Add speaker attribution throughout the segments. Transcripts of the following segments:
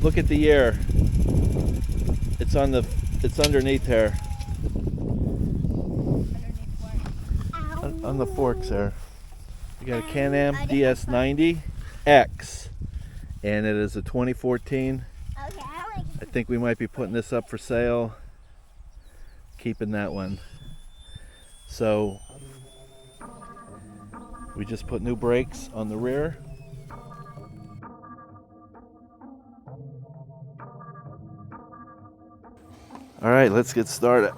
Speaker 1: Look at the air. It's underneath there. On the forks there. You got a Can-Am DS90X, and it is a 2014. I think we might be putting this up for sale. Keeping that one. So we just put new brakes on the rear. All right, let's get started.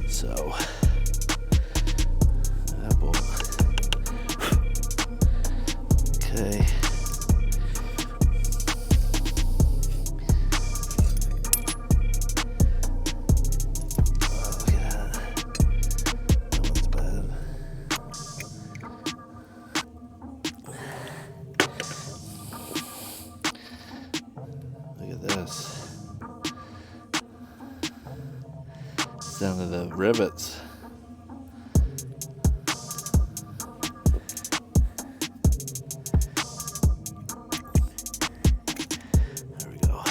Speaker 1: So, Apple. Okay. Oh, look at that. That one's bad. Look at this. It's down to the rivets. There we go.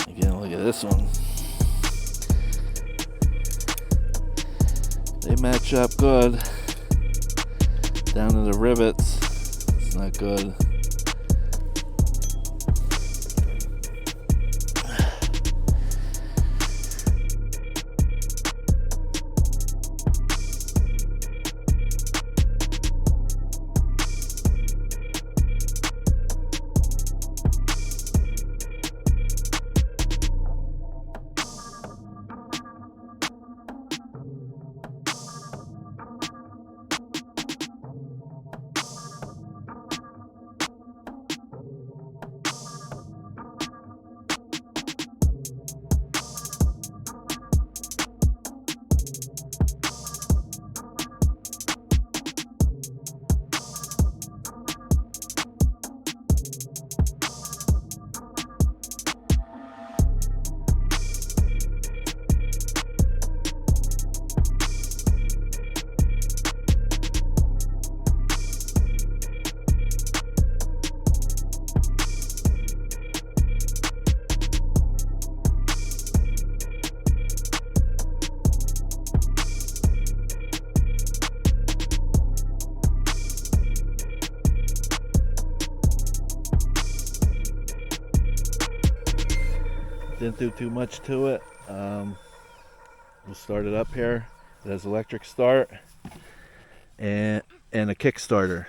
Speaker 1: Again, look at this one. They match up good. Down to the rivets. It's not good. Didn't do too much to it. We'll start it up here. It has electric start and a Kickstarter.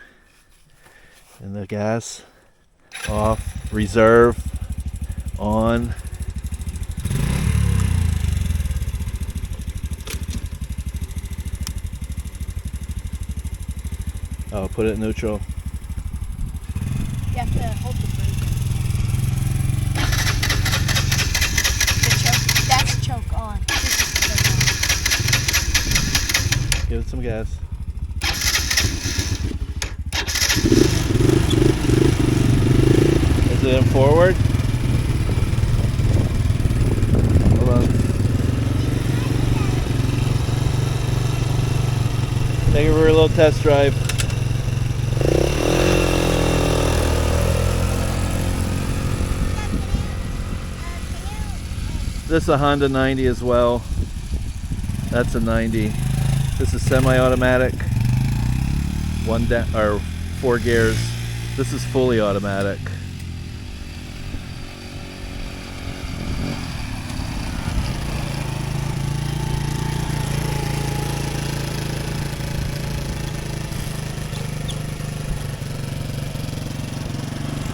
Speaker 1: And the gas off, reserve on. Oh, put it in neutral.
Speaker 2: You have to hold the brake. That's choke on. This is choke on.
Speaker 1: Give it some gas. Is it in forward? Hold on. Take it for a little test drive. This is a Honda 90 as well. That's a 90. This is semi-automatic. Or 4 gears. This is fully automatic.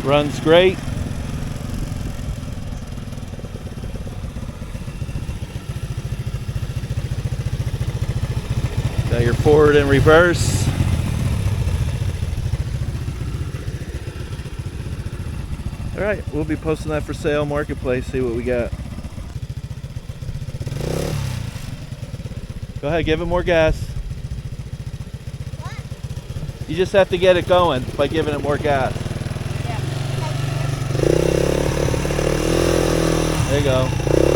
Speaker 1: Runs great. Got your forward and reverse. All right, we'll be posting that for sale, marketplace, see what we got. Go ahead, give it more gas.
Speaker 2: What?
Speaker 1: You just have to get it going by giving it more gas.
Speaker 2: Yeah.
Speaker 1: There you go.